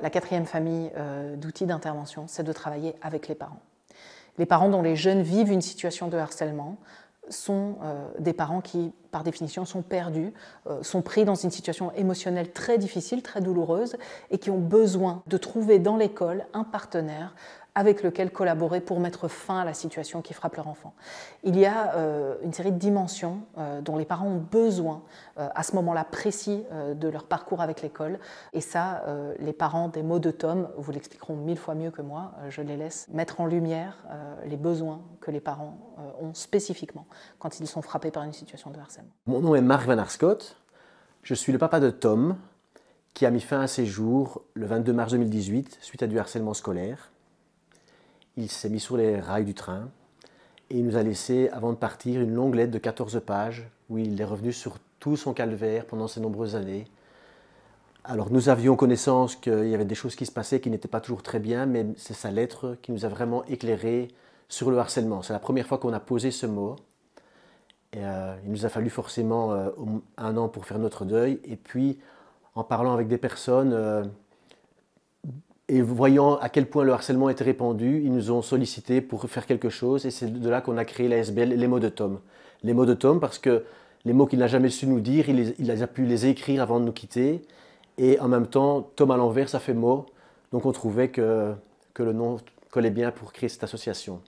La quatrième famille d'outils d'intervention, c'est de travailler avec les parents. Les parents dont les jeunes vivent une situation de harcèlement sont des parents qui, par définition, sont perdus, sont pris dans une situation émotionnelle très difficile, très douloureuse, et qui ont besoin de trouver dans l'école un partenaire avec lequel collaborer pour mettre fin à la situation qui frappe leur enfant. Il y a une série de dimensions dont les parents ont besoin à ce moment-là précis de leur parcours avec l'école. Et ça, les parents des mots de Tom vous l'expliqueront 1000 fois mieux que moi. Je les laisse mettre en lumière les besoins que les parents ont spécifiquement quand ils sont frappés par une situation de harcèlement. Mon nom est Marc Van Arscott. Je suis le papa de Tom, qui a mis fin à ses jours le 22 mars 2018 suite à du harcèlement scolaire. Il s'est mis sur les rails du train et il nous a laissé, avant de partir, une longue lettre de 14 pages où il est revenu sur tout son calvaire pendant ces nombreuses années. Alors nous avions connaissance qu'il y avait des choses qui se passaient qui n'étaient pas toujours très bien, mais c'est sa lettre qui nous a vraiment éclairé sur le harcèlement. C'est la première fois qu'on a posé ce mot. Et, il nous a fallu forcément 1 an pour faire notre deuil. Et puis, en parlant avec des personnes et voyant à quel point le harcèlement était répandu, ils nous ont sollicité pour faire quelque chose. Et c'est de là qu'on a créé la SBL, les mots de Tom. Les mots de Tom parce que les mots qu'il n'a jamais su nous dire, il a pu les écrire avant de nous quitter. Et en même temps, Tom à l'envers, ça fait mot. Donc on trouvait que le nom collait bien pour créer cette association.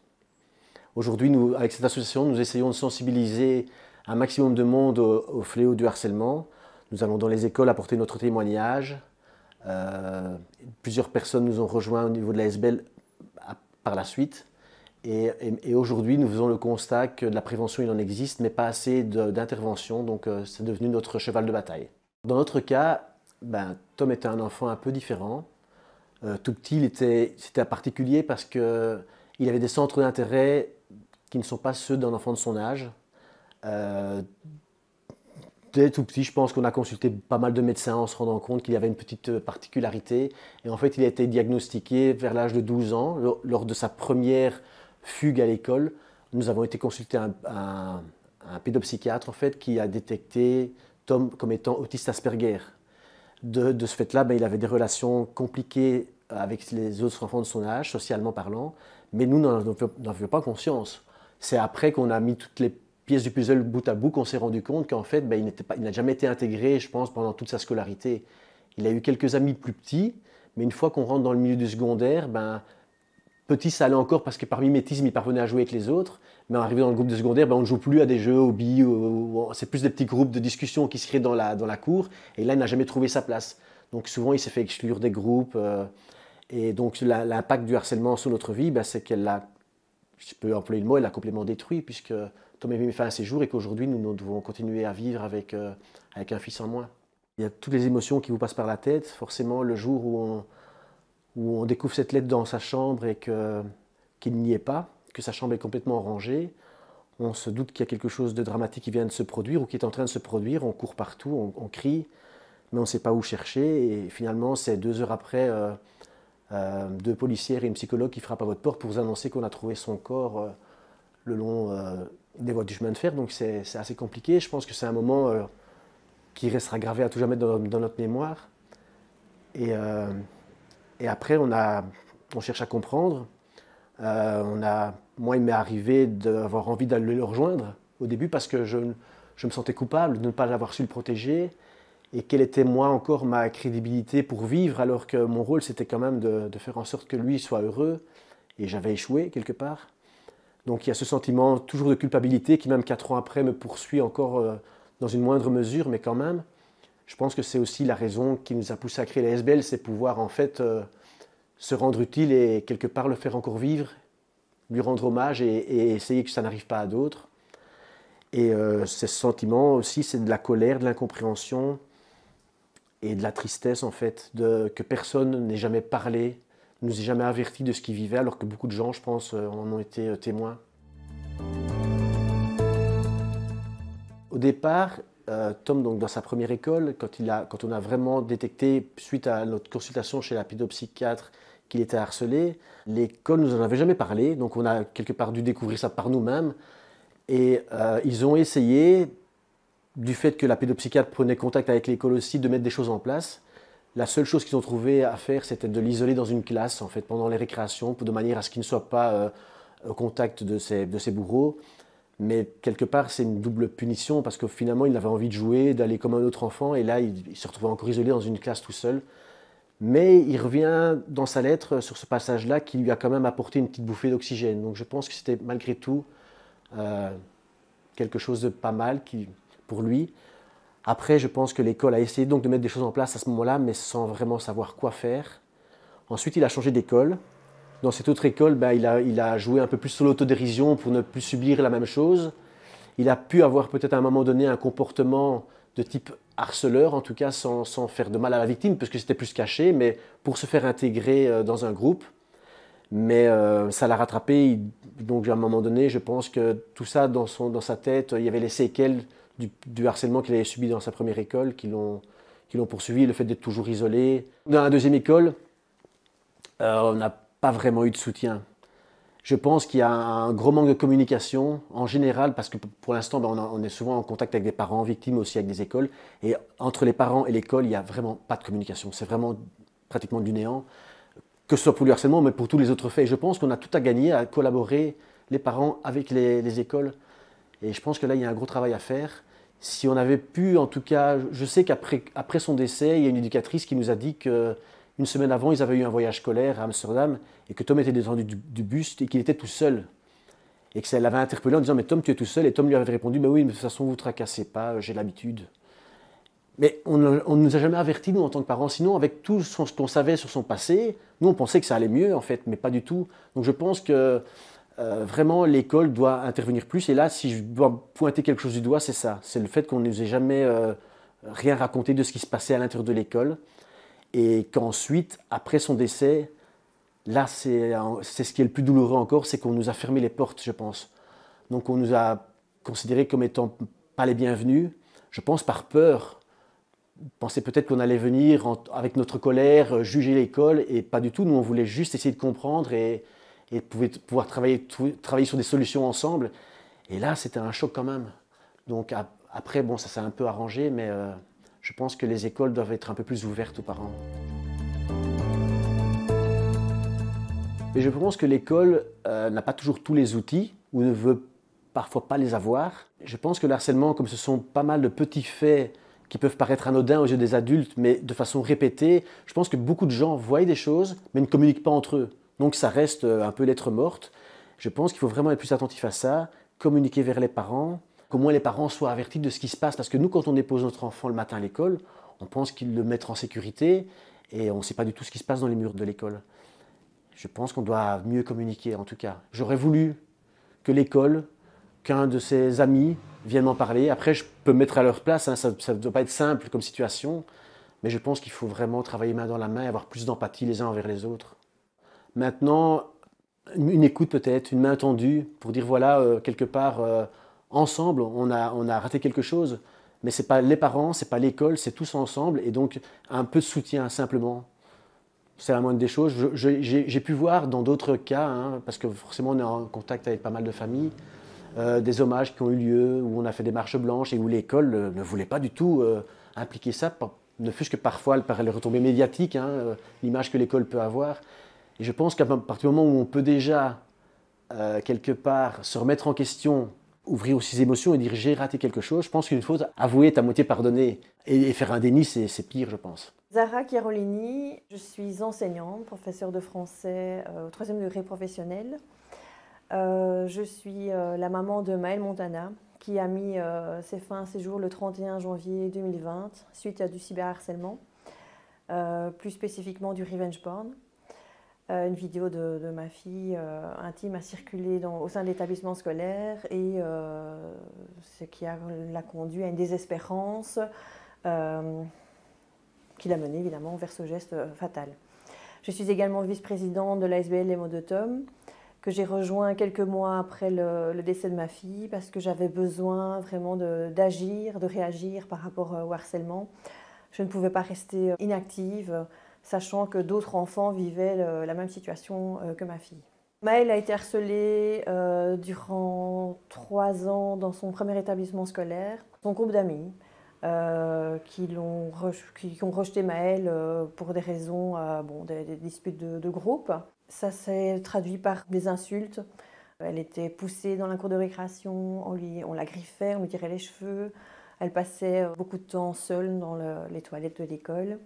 Aujourd'hui, avec cette association, nous essayons de sensibiliser un maximum de monde au fléau du harcèlement. Nous allons dans les écoles apporter notre témoignage. Plusieurs personnes nous ont rejoints au niveau de la SBL par la suite. Et aujourd'hui, nous faisons le constat que de la prévention, il en existe, mais pas assez d'intervention. Donc, c'est devenu notre cheval de bataille. Dans notre cas, Tom était un enfant un peu différent. Tout petit, c'était particulier parce qu'il avait des centres d'intérêt qui ne sont pas ceux d'un enfant de son âge. Dès tout petit, je pense qu'on a consulté pas mal de médecins en se rendant compte qu'il y avait une petite particularité. Et en fait, il a été diagnostiqué vers l'âge de 12 ans, lors de sa première fugue à l'école. Nous avons été consulter un pédopsychiatre en fait, qui a détecté Tom comme étant autiste Asperger. De ce fait-là, il avait des relations compliquées avec les autres enfants de son âge, socialement parlant, mais nous n'en avions pas conscience. C'est après qu'on a mis toutes les pièces du puzzle bout à bout qu'on s'est rendu compte qu'en fait, il n'a jamais été intégré, je pense, pendant toute sa scolarité. Il a eu quelques amis plus petits, mais une fois qu'on rentre dans le milieu du secondaire, petit ça allait encore parce que par mimétisme, il parvenait à jouer avec les autres, mais arrivé dans le groupe de secondaire, on ne joue plus à des jeux, aux billes, c'est plus des petits groupes de discussion qui se créent dans la cour, et là, il n'a jamais trouvé sa place. Donc souvent, il s'est fait exclure des groupes, et donc l'impact du harcèlement sur notre vie, c'est qu'elle a, je peux employer le mot, elle l'a complètement détruit, puisque Tom a mis fin à ses jours et qu'aujourd'hui, nous devons continuer à vivre avec un fils en moins. Il y a toutes les émotions qui vous passent par la tête. Forcément, le jour où on découvre cette lettre dans sa chambre et qu'il n'y est pas, que sa chambre est complètement rangée, on se doute qu'il y a quelque chose de dramatique qui vient de se produire ou qui est en train de se produire. On court partout, on crie, mais on ne sait pas où chercher. Et finalement, c'est 2 heures après, 2 policières et une psychologue qui frappent à votre porte pour vous annoncer qu'on a trouvé son corps le long des voies du chemin de fer. Donc c'est assez compliqué. Je pense que c'est un moment qui restera gravé à tout jamais dans notre mémoire. Et après, on cherche à comprendre. Moi, il m'est arrivé d'avoir envie d'aller le rejoindre au début parce que je me sentais coupable de ne pas l'avoir su le protéger. Et quelle était, moi, encore ma crédibilité pour vivre, alors que mon rôle, c'était quand même de faire en sorte que lui soit heureux. Et j'avais échoué, quelque part. Donc il y a ce sentiment toujours de culpabilité qui, même 4 ans après, me poursuit encore dans une moindre mesure, mais quand même. Je pense que c'est aussi la raison qui nous a poussé à créer la SBL, c'est pouvoir, en fait, se rendre utile et, quelque part, le faire encore vivre, lui rendre hommage et essayer que ça n'arrive pas à d'autres. Et ce sentiment aussi, c'est de la colère, de l'incompréhension et de la tristesse, en fait, que personne n'ait jamais parlé, ne nous ait jamais averti de ce qu'il vivait, alors que beaucoup de gens, je pense, en ont été témoins. Au départ, Tom, donc, dans sa première école, quand on a vraiment détecté, suite à notre consultation chez la pédopsychiatre, qu'il était harcelé, l'école ne nous en avait jamais parlé, donc on a quelque part dû découvrir ça par nous-mêmes. Et ils ont essayé, du fait que la pédopsychiatre prenait contact avec l'école aussi, de mettre des choses en place. La seule chose qu'ils ont trouvé à faire, c'était de l'isoler dans une classe, en fait, pendant les récréations, de manière à ce qu'il ne soit pas au contact de ses bourreaux. Mais quelque part, c'est une double punition, parce que finalement, il avait envie de jouer, d'aller comme un autre enfant, et là, il se retrouvait encore isolé dans une classe tout seul. Mais il revient dans sa lettre sur ce passage-là qui lui a quand même apporté une petite bouffée d'oxygène. Donc je pense que c'était malgré tout euh, quelque chose de pas mal pour lui. Après, je pense que l'école a essayé donc de mettre des choses en place à ce moment-là, mais sans vraiment savoir quoi faire. Ensuite, il a changé d'école. Dans cette autre école, ben, il a joué un peu plus sur l'autodérision pour ne plus subir la même chose. Il a pu avoir peut-être à un moment donné un comportement de type harceleur, en tout cas sans faire de mal à la victime, parce que c'était plus caché, mais pour se faire intégrer dans un groupe. Mais ça l'a rattrapé, donc à un moment donné, je pense que tout ça dans sa tête, il y avait les séquelles du harcèlement qu'il avait subi dans sa première école qui l'ont poursuivi, le fait d'être toujours isolé. Dans la deuxième école, on n'a pas vraiment eu de soutien. Je pense qu'il y a un gros manque de communication en général, parce que pour l'instant, ben, on est souvent en contact avec des parents victimes, aussi avec des écoles. Et entre les parents et l'école, il n'y a vraiment pas de communication. C'est vraiment pratiquement du néant, que ce soit pour le harcèlement, mais pour tous les autres faits. Et je pense qu'on a tout à gagner à collaborer, les parents, avec les écoles. Et je pense que là, il y a un gros travail à faire. Si on avait pu, en tout cas, je sais qu'après son décès, il y a une éducatrice qui nous a dit que une semaine avant, ils avaient eu un voyage scolaire à Amsterdam et que Tom était descendu du bus et qu'il était tout seul. Et que ça l'avait interpellé en disant « Mais Tom, tu es tout seul ?» Et Tom lui avait répondu « Mais oui, mais de toute façon, vous ne tracassez pas, j'ai l'habitude. » Mais on ne nous a jamais avertis, nous, en tant que parents. Sinon, avec tout ce qu'on savait sur son passé, nous, on pensait que ça allait mieux, en fait, mais pas du tout. Donc je pense que vraiment, l'école doit intervenir plus. Et là, si je dois pointer quelque chose du doigt, c'est ça. C'est le fait qu'on ne nous ait jamais rien raconté de ce qui se passait à l'intérieur de l'école. Et qu'ensuite, après son décès, là, c'est ce qui est le plus douloureux encore, c'est qu'on nous a fermé les portes, je pense. Donc on nous a considérés comme étant pas les bienvenus, je pense par peur. On pensait peut-être qu'on allait venir avec notre colère, juger l'école, et pas du tout. Nous, on voulait juste essayer de comprendre et pouvoir travailler sur des solutions ensemble. Et là, c'était un choc quand même. Donc après, bon, ça s'est un peu arrangé, mais je pense que les écoles doivent être un peu plus ouvertes aux parents. Et je pense que l'école n'a pas toujours tous les outils, ou ne veut parfois pas les avoir. Je pense que le harcèlement, comme ce sont pas mal de petits faits qui peuvent paraître anodins aux yeux des adultes, mais de façon répétée, je pense que beaucoup de gens voient des choses, mais ne communiquent pas entre eux. Donc ça reste un peu lettre morte. Je pense qu'il faut vraiment être plus attentif à ça, communiquer vers les parents, qu'au moins les parents soient avertis de ce qui se passe. Parce que nous, quand on dépose notre enfant le matin à l'école, on pense qu'ils le mettent en sécurité et on ne sait pas du tout ce qui se passe dans les murs de l'école. Je pense qu'on doit mieux communiquer, en tout cas. J'aurais voulu que l'école, qu'un de ses amis vienne m'en parler. Après, je peux me mettre à leur place, hein, ça ne doit pas être simple comme situation, mais je pense qu'il faut vraiment travailler main dans la main et avoir plus d'empathie les uns envers les autres. Maintenant, une écoute peut-être, une main tendue pour dire voilà, quelque part, ensemble, on a raté quelque chose, mais ce n'est pas les parents, ce n'est pas l'école, c'est tous ensemble, et donc un peu de soutien simplement. C'est la moindre des choses. J'ai pu voir dans d'autres cas, hein, parce que forcément on est en contact avec pas mal de familles, des hommages qui ont eu lieu, où on a fait des marches blanches et où l'école ne voulait pas du tout impliquer ça, ne fût-ce que parfois par les retombées médiatiques, hein, l'image que l'école peut avoir. Et je pense qu'à partir du moment où on peut déjà, quelque part, se remettre en question, ouvrir aussi ses émotions et dire j'ai raté quelque chose, je pense qu'une faute, avouée est à moitié pardonnée. Et faire un déni, c'est pire, je pense. Zara Chiarolini, je suis enseignante, professeure de français au 3e degré professionnel. Je suis la maman de Maëlle Montana, qui a mis fin à ses jours le 31 janvier 2020, suite à du cyberharcèlement, plus spécifiquement du revenge porn. Une vidéo de ma fille intime a circulé au sein de l'établissement scolaire et ce qui l'a conduit à une désespérance qui l'a menée évidemment vers ce geste fatal. Je suis également vice-présidente de l'ASBL Les Mots de Tom, que j'ai rejoint quelques mois après le décès de ma fille parce que j'avais besoin vraiment d'agir, de réagir par rapport au harcèlement. Je ne pouvais pas rester inactive, sachant que d'autres enfants vivaient la même situation que ma fille. Maëlle a été harcelée durant 3 ans dans son premier établissement scolaire. Son groupe d'amis qui ont rejeté Maëlle pour des raisons, des disputes de groupe. Ça s'est traduit par des insultes. Elle était poussée dans la cour de récréation, on la griffait, on lui tirait les cheveux. Elle passait beaucoup de temps seule dans les toilettes de l'école.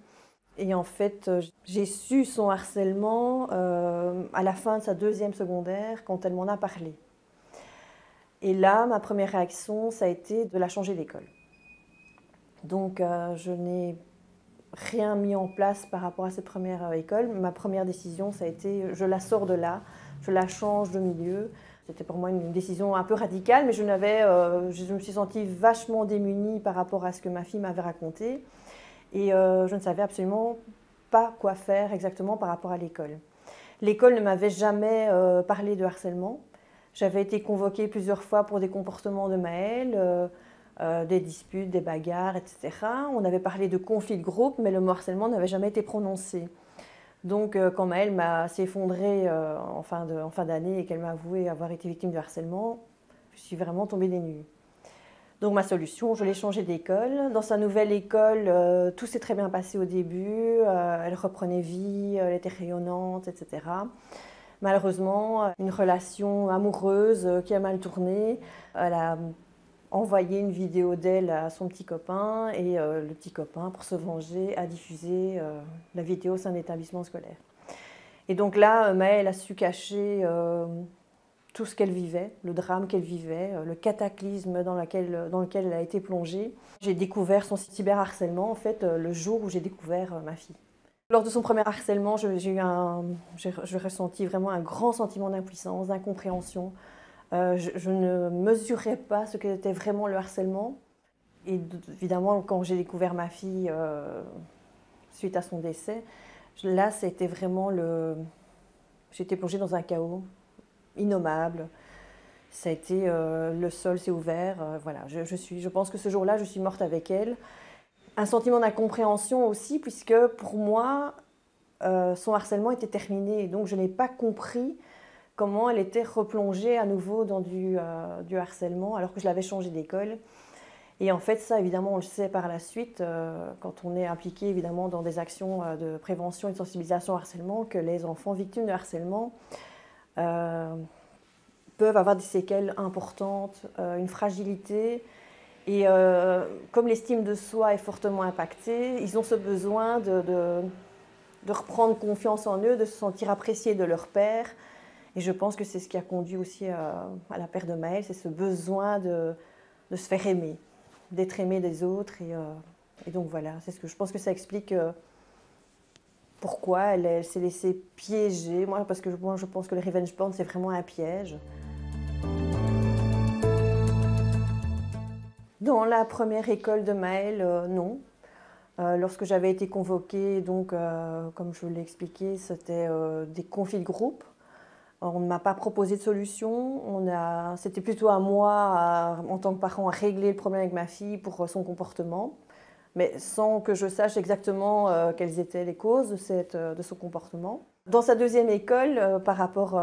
Et en fait, j'ai su son harcèlement à la fin de sa 2e secondaire, quand elle m'en a parlé. Et là, ma première réaction, ça a été de la changer d'école. Donc, je n'ai rien mis en place par rapport à cette première école. Ma première décision, ça a été, je la sors de là, je la change de milieu. C'était pour moi une décision un peu radicale, mais je me suis sentie vachement démunie par rapport à ce que ma fille m'avait raconté. Et je ne savais absolument pas quoi faire exactement par rapport à l'école. L'école ne m'avait jamais parlé de harcèlement. J'avais été convoquée plusieurs fois pour des comportements de Maëlle, des disputes, des bagarres, etc. On avait parlé de conflits de groupe, mais le mot harcèlement n'avait jamais été prononcé. Donc quand Maëlle s'est effondrée en fin d'année et qu'elle m'a avoué avoir été victime de harcèlement, je suis vraiment tombée des nues. Donc ma solution, je l'ai changée d'école. Dans sa nouvelle école, tout s'est très bien passé au début. Elle reprenait vie, elle était rayonnante, etc. Malheureusement, une relation amoureuse qui a mal tourné. Elle a envoyé une vidéo d'elle à son petit copain et le petit copain, pour se venger, a diffusé la vidéo au sein d'un établissement scolaire. Et donc là, Maëlle a su cacher tout ce qu'elle vivait, le drame qu'elle vivait, le cataclysme dans lequel elle a été plongée. J'ai découvert son cyberharcèlement en fait le jour où j'ai découvert ma fille. Lors de son premier harcèlement, j'ai ressenti vraiment un grand sentiment d'impuissance, d'incompréhension. Je ne mesurais pas ce qu'était vraiment le harcèlement. Et évidemment, quand j'ai découvert ma fille suite à son décès, là, c'était vraiment j'étais plongée dans un chaos innommable. Ça a été le sol s'est ouvert. Voilà, je pense que ce jour-là, je suis morte avec elle. Un sentiment d'incompréhension aussi, puisque pour moi, son harcèlement était terminé. Donc, je n'ai pas compris comment elle était replongée à nouveau dans du harcèlement, alors que je l'avais changée d'école. Et en fait, ça, évidemment, on le sait par la suite, quand on est impliqué, évidemment, dans des actions de prévention et de sensibilisation au harcèlement, que les enfants victimes de harcèlement peuvent avoir des séquelles importantes, une fragilité. Et comme l'estime de soi est fortement impactée, ils ont ce besoin de reprendre confiance en eux, de se sentir appréciés de leur père. Et je pense que c'est ce qui a conduit aussi à la perte de Maëlle, c'est ce besoin de se faire aimer, d'être aimé des autres. Et donc voilà, je pense que ça explique pourquoi elle s'est laissée piéger. Parce que moi, je pense que le revenge porn, c'est vraiment un piège. Dans la première école de Maëlle, non. Lorsque j'avais été convoquée, donc, comme je l'ai expliqué, c'était des conflits de groupe. On ne m'a pas proposé de solution. C'était plutôt à moi, en tant que parent, à régler le problème avec ma fille pour son comportement, mais sans que je sache exactement quelles étaient les causes de son comportement. Dans sa deuxième école, par rapport,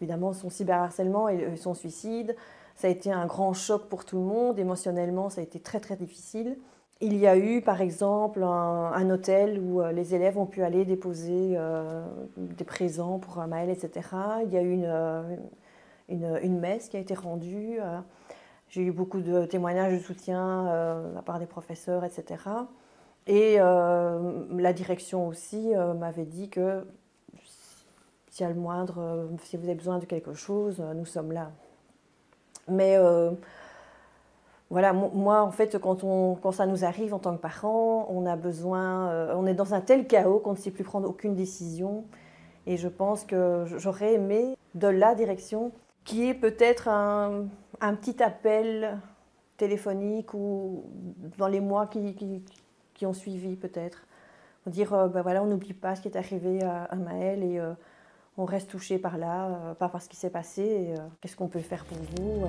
évidemment, son cyberharcèlement et son suicide, ça a été un grand choc pour tout le monde. Émotionnellement, ça a été très, très difficile. Il y a eu, par exemple, un hôtel où les élèves ont pu aller déposer des présents pour Maëlle, etc. Il y a eu une messe qui a été rendue. J'ai eu beaucoup de témoignages de soutien de la part des professeurs, etc. Et la direction aussi m'avait dit que si vous avez besoin de quelque chose, nous sommes là. Mais voilà, moi, en fait, quand ça nous arrive en tant que parents, on a besoin, on est dans un tel chaos qu'on ne sait plus prendre aucune décision. Et je pense que j'aurais aimé de la direction qu'il y ait peut-être un petit appel téléphonique ou dans les mois qui ont suivi peut-être. Dire, voilà, on n'oublie pas ce qui est arrivé à Maëlle et on reste touché par là, par ce qui s'est passé. Qu'est-ce qu'on peut faire pour vous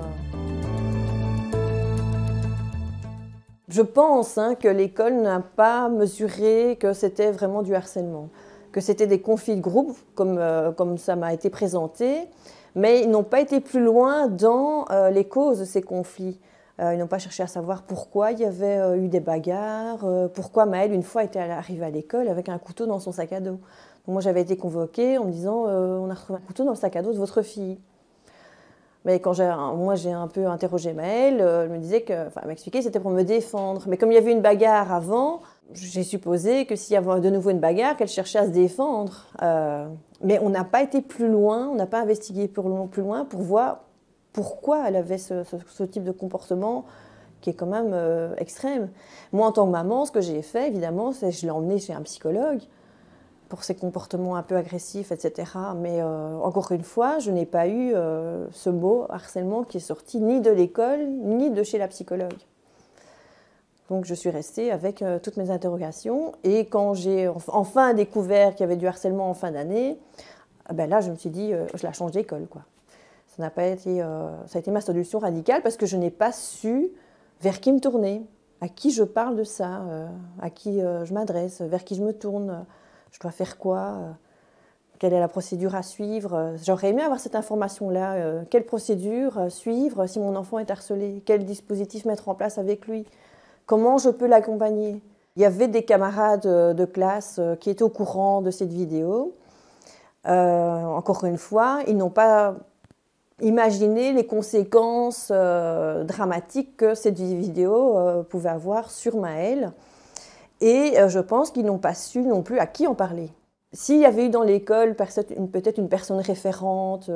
Je pense que l'école n'a pas mesuré que c'était vraiment du harcèlement, que c'était des conflits de groupe, comme ça m'a été présenté, mais ils n'ont pas été plus loin dans les causes de ces conflits. Ils n'ont pas cherché à savoir pourquoi il y avait eu des bagarres, pourquoi Maëlle, une fois, était arrivée à l'école avec un couteau dans son sac à dos. Donc moi, j'avais été convoquée en me disant on a retrouvé un couteau dans le sac à dos de votre fille. Mais quand moi, j'ai un peu interrogé Maëlle, elle me disait elle m'expliquait que c'était pour me défendre. Mais comme il y avait une bagarre avant, j'ai supposé que s'il y avait de nouveau une bagarre, qu'elle cherchait à se défendre. Mais on n'a pas été plus loin, on n'a pas investigué plus loin pour voir pourquoi elle avait ce type de comportement qui est quand même extrême. Moi, en tant que maman, ce que j'ai fait, évidemment, c'est que je l'ai emmenée chez un psychologue pour ses comportements un peu agressifs, etc. Mais encore une fois, je n'ai pas eu ce mot harcèlement qui est sorti ni de l'école, ni de chez la psychologue. Donc je suis restée avec toutes mes interrogations. Et quand j'ai enfin découvert qu'il y avait du harcèlement en fin d'année, ben là, je me suis dit, je la change d'école, quoi. Ça n'a pas été, ça a été ma solution radicale parce que je n'ai pas su vers qui me tourner, à qui je parle de ça, à qui je m'adresse, vers qui je me tourne, je dois faire quoi, quelle est la procédure à suivre. J'aurais aimé avoir cette information-là, quelle procédure suivre si mon enfant est harcelé, quel dispositif mettre en place avec lui, comment je peux l'accompagner. Il y avait des camarades de classe qui étaient au courant de cette vidéo. Encore une fois, ils n'ont pas imaginé les conséquences dramatiques que cette vidéo pouvait avoir sur Maëlle. Et je pense qu'ils n'ont pas su non plus à qui en parler. S'il y avait eu dans l'école peut-être une personne référente,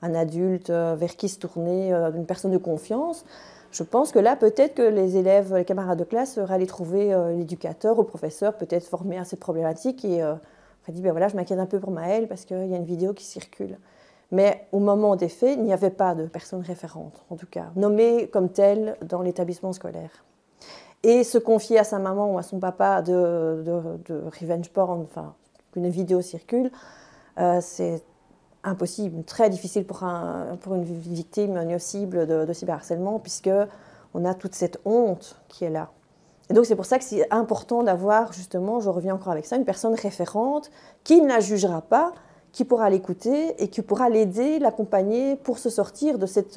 un adulte vers qui se tourner, une personne de confiance, je pense que là, peut-être que les élèves, les camarades de classe seraient allés trouver l'éducateur ou le professeur, peut-être formé à cette problématique, et auraient dit, ben voilà, je m'inquiète un peu pour Maëlle parce qu'il y a une vidéo qui circule. Mais au moment des faits, il n'y avait pas de personne référente, en tout cas, nommée comme telle dans l'établissement scolaire. Et se confier à sa maman ou à son papa de revenge porn, enfin, qu'une vidéo circule, c'est impossible, très difficile pour une victime, une cible de cyberharcèlement, puisqu'on a toute cette honte qui est là. Et donc c'est pour ça que c'est important d'avoir, justement, je reviens encore avec ça, une personne référente qui ne la jugera pas, qui pourra l'écouter et qui pourra l'aider, l'accompagner pour se sortir de cet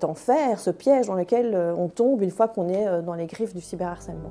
enfer, ce piège dans lequel on tombe une fois qu'on est dans les griffes du cyberharcèlement.